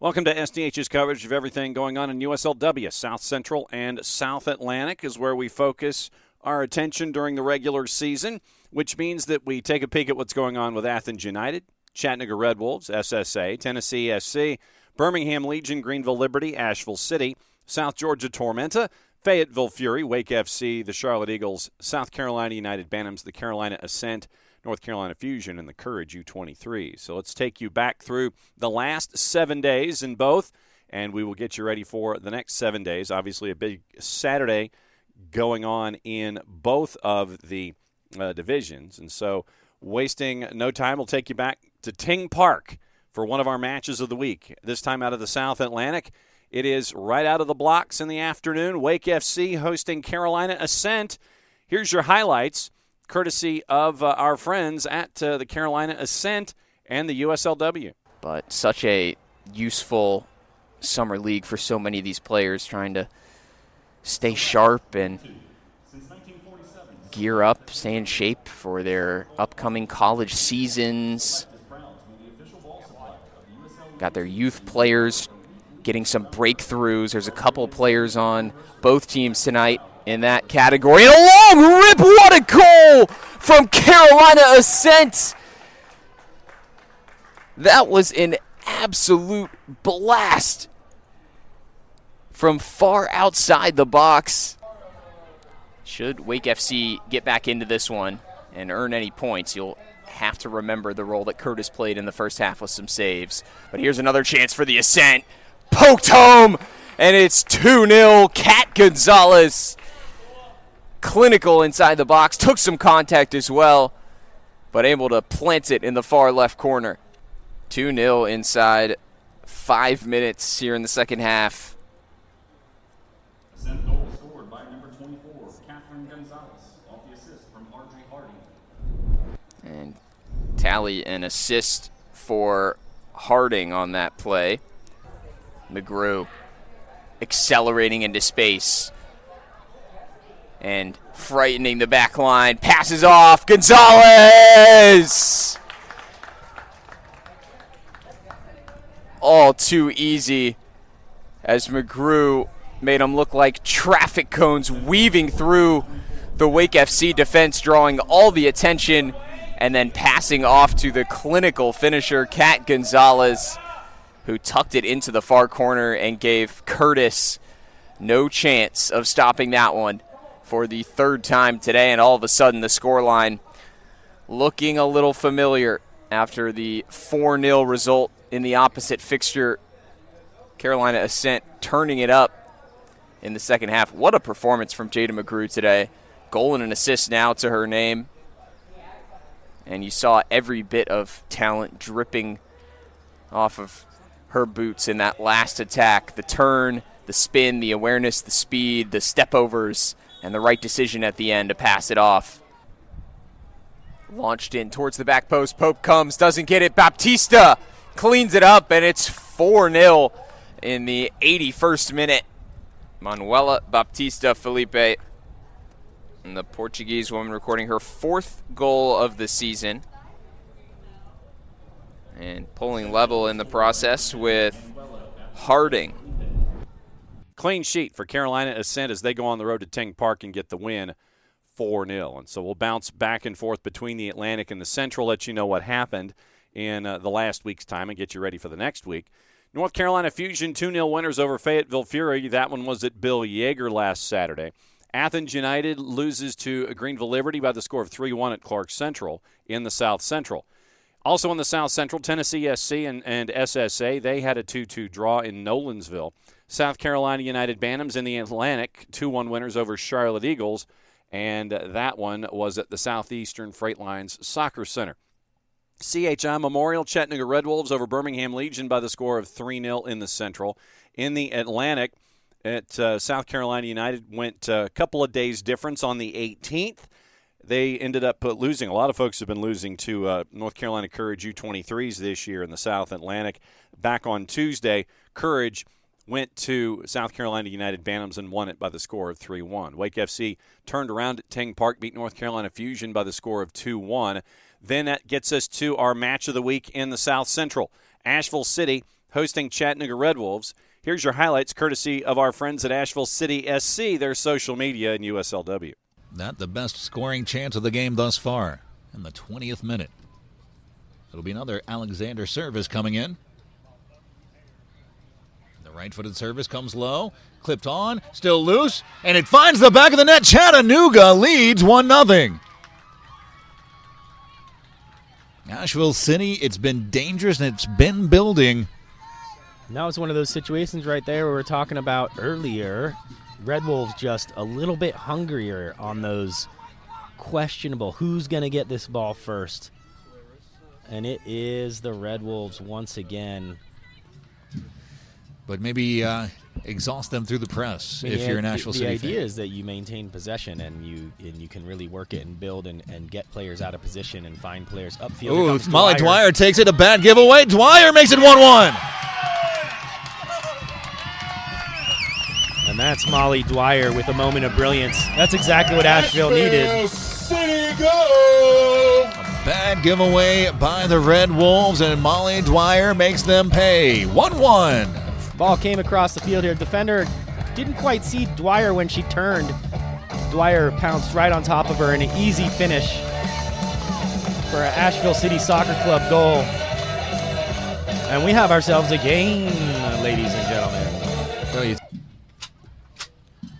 Welcome to SDH's coverage of everything going on in USL-W. South Central and South Atlantic is where we focus our attention during the regular season, which means that we take a peek at what's going on with Athens United, Chattanooga Red Wolves, SSA, Tennessee SC, Birmingham Legion, Greenville Liberty, Asheville City, South Georgia Tormenta, Fayetteville Fury, Wake FC, the Charlotte Eagles, South Carolina United Bantams, the Carolina Ascent, North Carolina Fusion, and the Courage U23. So let's take you back through the last 7 days in both, and we will get you ready for the next 7 days. Obviously, a big Saturday going on in both of the divisions. And so wasting no time, we'll take you back to Ting Park for one of our matches of the week, this time out of the South Atlantic. It is right out of the blocks in the afternoon. Wake FC hosting Carolina Ascent. Here's your highlights, courtesy of our friends at the Carolina Ascent and the USL-W. But such a useful summer league for so many of these players trying to stay sharp and gear up, stay in shape for their upcoming college seasons. Got their youth players getting some breakthroughs. There's a couple players on both teams tonight in that category. And a long rip, what a goal from Carolina Ascent. That was an absolute blast from far outside the box. Should Wake FC get back into this one and earn any points, you'll have to remember the role that Curtis played in the first half with some saves. But here's another chance for the Ascent. Poked home, and it's 2-0. Cat Gonzalez, clinical inside the box, took some contact as well, but able to plant it in the far left corner. 2-0 inside 5 minutes here in the second half. Ascent goal scored by number 24, Catherine Gonzalez, off the assist from Audrey Harding. And tally an assist for Harding on that play. McGrew accelerating into space and frightening the back line. Passes off. Gonzalez! All too easy as McGrew made him look like traffic cones weaving through the Wake FC defense, drawing all the attention, and then passing off to the clinical finisher, Cat Gonzalez, who tucked it into the far corner and gave Curtis no chance of stopping that one for the third time today. And all of a sudden, the scoreline looking a little familiar after the 4-0 result in the opposite fixture. Carolina Ascent turning it up in the second half. What a performance from Jada McGrew today. Goal and an assist now to her name. And you saw every bit of talent dripping off of her boots in that last attack. The turn, the spin, the awareness, the speed, the step-overs, and the right decision at the end to pass it off. Launched in towards the back post. Pope comes, doesn't get it. Baptista cleans it up, and it's 4-0 in the 81st minute. Manuela Baptista Felipe, and the Portuguese woman, recording her 4th goal of the season. And pulling level in the process with Harding. Clean sheet for Carolina Ascent as they go on the road to Ting Park and get the win 4-0. And so we'll bounce back and forth between the Atlantic and the Central, let you know what happened in the last week's time and get you ready for the next week. North Carolina Fusion 2-0 winners over Fayetteville Fury. That one was at Bill Yeager last Saturday. Athens United loses to Greenville Liberty by the score of 3-1 at Clark Central in the South Central. Also in the South Central, Tennessee SC and SSA, they had a 2-2 draw in Nolensville. South Carolina United Bantams in the Atlantic, 2-1 winners over Charlotte Eagles, and that one was at the Southeastern Freight Lines Soccer Center. CHI Memorial, Chattanooga Red Wolves over Birmingham Legion by the score of 3-0 in the Central. In the Atlantic, at South Carolina United went a couple of days difference on the 18th. They ended up losing. A lot of folks have been losing to North Carolina Courage U23s this year in the South Atlantic. Back on Tuesday, Courage went to South Carolina United Bantams and won it by the score of 3-1. Wake FC turned around at Ting Park, beat North Carolina Fusion by the score of 2-1. Then that gets us to our match of the week in the South Central. Asheville City hosting Chattanooga Red Wolves. Here's your highlights courtesy of our friends at Asheville City SC, their social media and USL-W. Not the best scoring chance of the game thus far in the 20th minute. It'll be another Alexander service coming in. The right-footed service comes low, clipped on, still loose, and it finds the back of the net. Chattanooga leads 1-0. Asheville City, it's been dangerous and it's been building. And that was one of those situations right there we were talking about earlier. Red Wolves just a little bit hungrier on those questionable who's going to get this ball first. And it is the Red Wolves once again. But maybe exhaust them through the press if you're an Asheville City fan. The idea is that you maintain possession and you can really work it and build and get players out of position and find players upfield. Ooh, Molly Dwyer takes it, a bad giveaway. Dwyer makes it 1-1. And that's Molly Dwyer with a moment of brilliance. That's exactly what Asheville needed. City go! A bad giveaway by the Red Wolves, and Molly Dwyer makes them pay. 1-1. Ball came across the field here. Defender didn't quite see Dwyer when she turned. Dwyer pounced right on top of her in an easy finish for an Asheville City Soccer Club goal. And we have ourselves a game, ladies and gentlemen.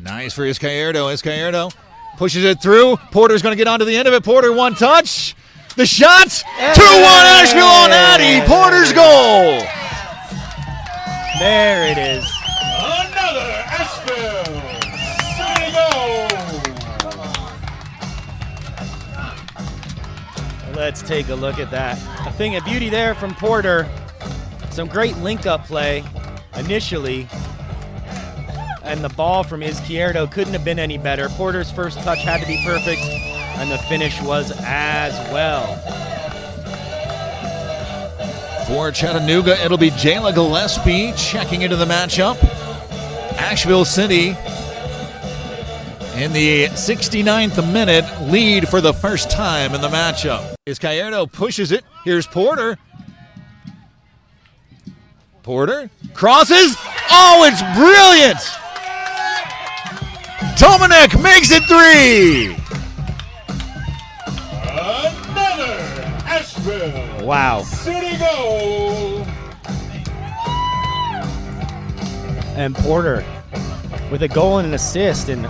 Nice for Izquierdo. Izquierdo pushes it through. Porter's going to get onto the end of it. Porter, one touch. The shot. 2-1 Asheville on Addie. Porter's goal. There it is. Another Asheville City goal. Let's take a look at that. A thing of beauty there from Porter. Some great link-up play initially. And the ball from Izquierdo couldn't have been any better. Porter's first touch had to be perfect, and the finish was as well. For Chattanooga, it'll be Jayla Gillespie checking into the matchup. Asheville City in the 69th minute lead for the first time in the matchup. Izquierdo pushes it. Here's Porter. Porter crosses. Oh, it's brilliant! Tomanek makes it 3. Another Asheville Wow. City goal. And Porter with a goal and an assist in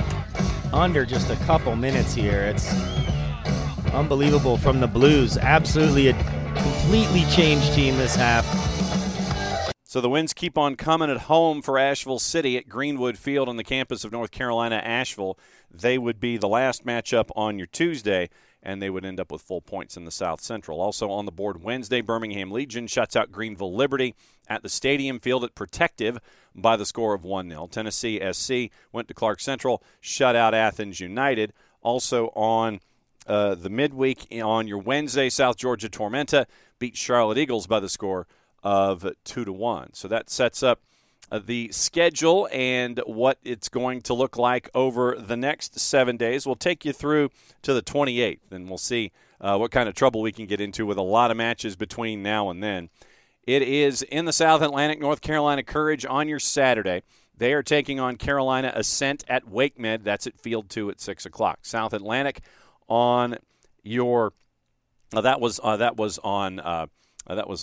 under just a couple minutes here. It's unbelievable from the Blues. Absolutely a completely changed team this half. So the wins keep on coming at home for Asheville City at Greenwood Field on the campus of North Carolina Asheville. They would be the last matchup on your Tuesday, and they would end up with full points in the South Central. Also on the board Wednesday, Birmingham Legion shuts out Greenville Liberty at the Stadium Field at Protective by the score of 1-0. Tennessee SC went to Clark Central, shut out Athens United. Also on the midweek on your Wednesday, South Georgia Tormenta beat Charlotte Eagles by the score of 2-1. So that sets up the schedule and what it's going to look like over the next 7 days. We'll take you through to the 28th, and we'll see what kind of trouble we can get into with a lot of matches between now and then. It is in the South Atlantic, North Carolina Courage on your Saturday. They are taking on Carolina Ascent at Wake Med. That's at Field 2 at 6 o'clock. South Atlantic on your that was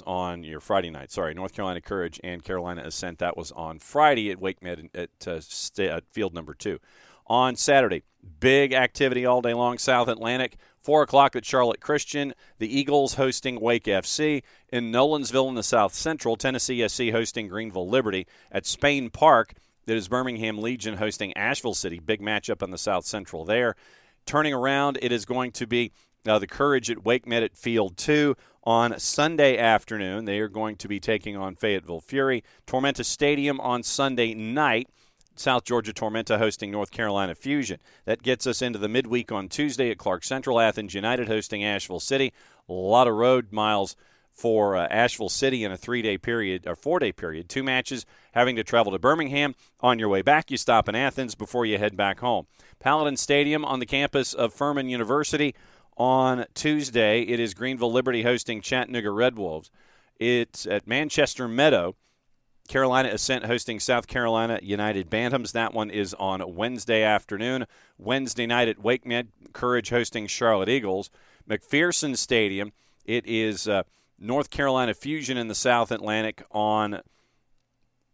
on your Friday night. Sorry, North Carolina Courage and Carolina Ascent. That was on Friday at Wake Med at Field number 2. On Saturday, big activity all day long. South Atlantic, 4 o'clock at Charlotte Christian. The Eagles hosting Wake FC. In Nolensville in the South Central, Tennessee SC hosting Greenville Liberty. At Spain Park, it is Birmingham Legion hosting Asheville City. Big matchup in the South Central there. Turning around, it is going to be the Courage at Wake Med at Field 2. On Sunday afternoon, they are going to be taking on Fayetteville Fury. Tormenta Stadium on Sunday night. South Georgia Tormenta hosting North Carolina Fusion. That gets us into the midweek on Tuesday at Clark Central. Athens United hosting Asheville City. A lot of road miles for Asheville City in a 3-day period, or 4-day period. 2 matches having to travel to Birmingham. On your way back, you stop in Athens before you head back home. Paladin Stadium on the campus of Furman University. On Tuesday, it is Greenville Liberty hosting Chattanooga Red Wolves. It's at Manchester Meadow. Carolina Ascent hosting South Carolina United Bantams. That one is on Wednesday afternoon. Wednesday night at Wake Med Courage hosting Charlotte Eagles. McPherson Stadium, it is North Carolina Fusion in the South Atlantic on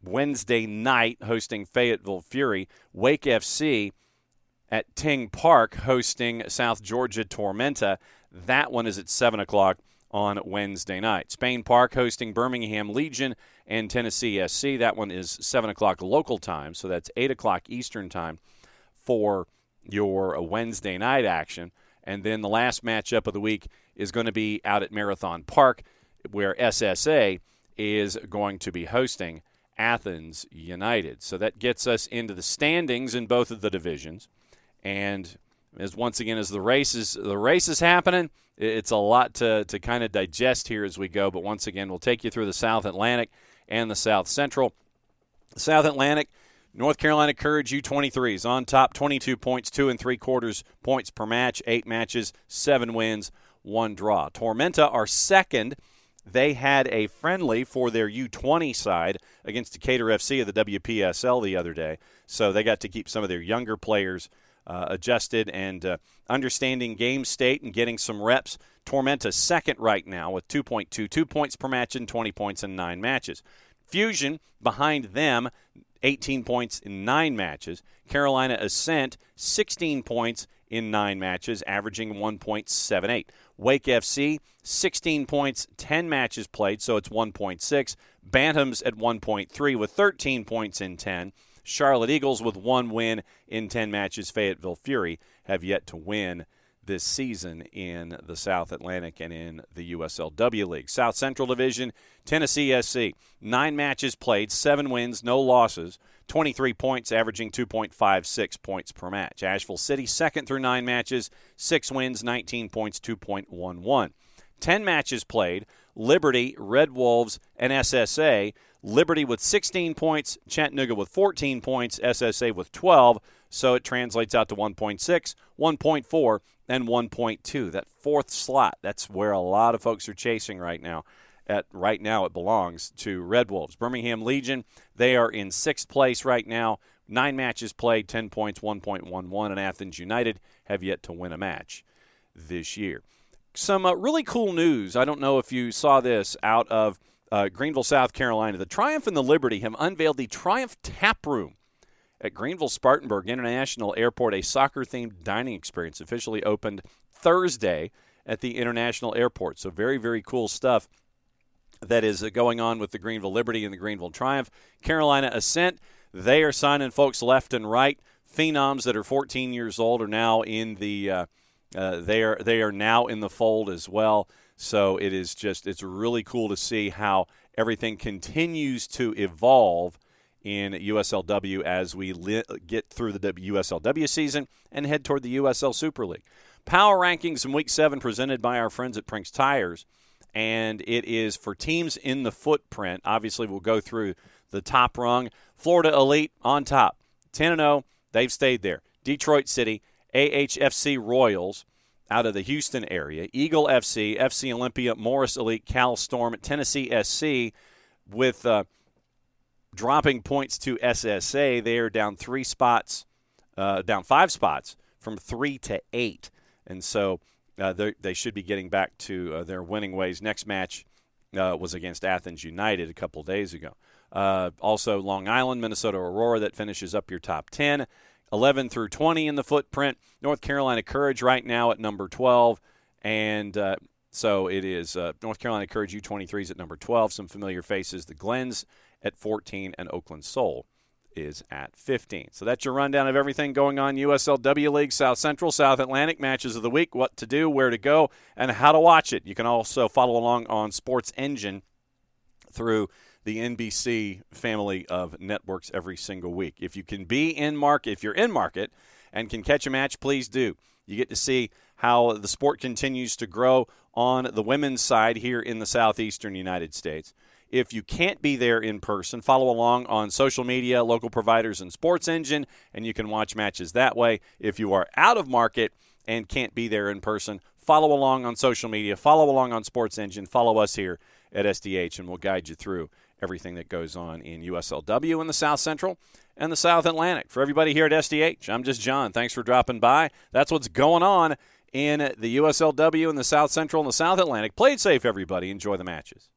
Wednesday night hosting Fayetteville Fury. Wake FC at Ting Park hosting South Georgia Tormenta. That one is at 7 o'clock on Wednesday night. Spain Park hosting Birmingham Legion and Tennessee SC. That one is 7 o'clock local time, so that's 8 o'clock Eastern time for your Wednesday night action. And then the last matchup of the week is going to be out at Marathon Park, where SSA is going to be hosting Athens United. So that gets us into the standings in both of the divisions. And as once again, as the race is happening, it's a lot to kind of digest here as we go. But once again, we'll take you through the South Atlantic and the South Central. The South Atlantic, North Carolina Courage U23s on top, 22 points, 2 3/4 points per match, 8 matches, 7 wins, 1 draw. Tormenta are second. They had a friendly for their U20 side against Decatur FC of the WPSL the other day, so they got to keep some of their younger players adjusted and understanding game state and getting some reps. Tormenta second right now with 2.22 points per match and 20 points in 9 matches. Fusion behind them, 18 points in 9 matches. Carolina Ascent, 16 points in 9 matches, averaging 1.78. Wake FC, 16 points, 10 matches played, so it's 1.6. Bantams at 1.3 with 13 points in 10. Charlotte Eagles with 1 win in 10 matches. Fayetteville Fury have yet to win this season in the South Atlantic and in the USL-W League. South Central Division, Tennessee SC, 9 matches played, 7 wins, no losses, 23 points, averaging 2.56 points per match. Asheville City, second through 9 matches, 6 wins, 19 points, 2.11. 10 matches played, Liberty, Red Wolves, and SSA. Liberty with 16 points, Chattanooga with 14 points, SSA with 12, so it translates out to 1.6, 1.4, and 1.2. That fourth slot, that's where a lot of folks are chasing right now. Right now it belongs to Red Wolves. Birmingham Legion, they are in 6th place right now, 9 matches played, 10 points, 1.11, and Athens United have yet to win a match this year. Some really cool news. I don't know if you saw this out of Greenville, South Carolina. The Triumph and the Liberty have unveiled the Triumph Tap Room at Greenville-Spartanburg International Airport. A soccer-themed dining experience officially opened Thursday at the International Airport. So very, very cool stuff that is going on with the Greenville Liberty and the Greenville Triumph. Carolina Ascent, they are signing folks left and right. Phenoms that are 14 years old are now in the they are now in the fold as well. So it's really cool to see how everything continues to evolve in USL-W as we get through the USL-W season and head toward the USL Super League. Power rankings in Week 7 presented by our friends at Prink's Tires, and it is for teams in the footprint. Obviously, we'll go through the top rung. Florida Elite on top, 10-0. They've stayed there. Detroit City, AHFC Royals out of the Houston area, Eagle FC, FC Olympia, Morris Elite, Cal Storm, Tennessee SC with dropping points to SSA. They are down 5 spots from 3 to 8. And so they should be getting back to their winning ways. Next match was against Athens United a couple days ago. Also, Long Island, Minnesota Aurora, that finishes up your top 10. 11 through 20 in the footprint. North Carolina Courage right now at number 12. And so it is North Carolina Courage U23s at number 12. Some familiar faces. The Glens at 14 and Oakland Soul is at 15. So that's your rundown of everything going on USL-W League, South Central, South Atlantic, matches of the week, what to do, where to go, and how to watch it. You can also follow along on Sports Engine through the NBC family of networks every single week. If you can be in market, if you're in market and can catch a match, please do. You get to see how the sport continues to grow on the women's side here in the southeastern United States. If you can't be there in person, follow along on social media, local providers, and Sports Engine, and you can watch matches that way. If you are out of market and can't be there in person, follow along on social media, follow along on Sports Engine, follow us here at SDH, and we'll guide you through everything that goes on in USL-W in the South Central and the South Atlantic. For everybody here at SDH, I'm just John. Thanks for dropping by. That's what's going on in the USL-W in the South Central and the South Atlantic. Play it safe, everybody. Enjoy the matches.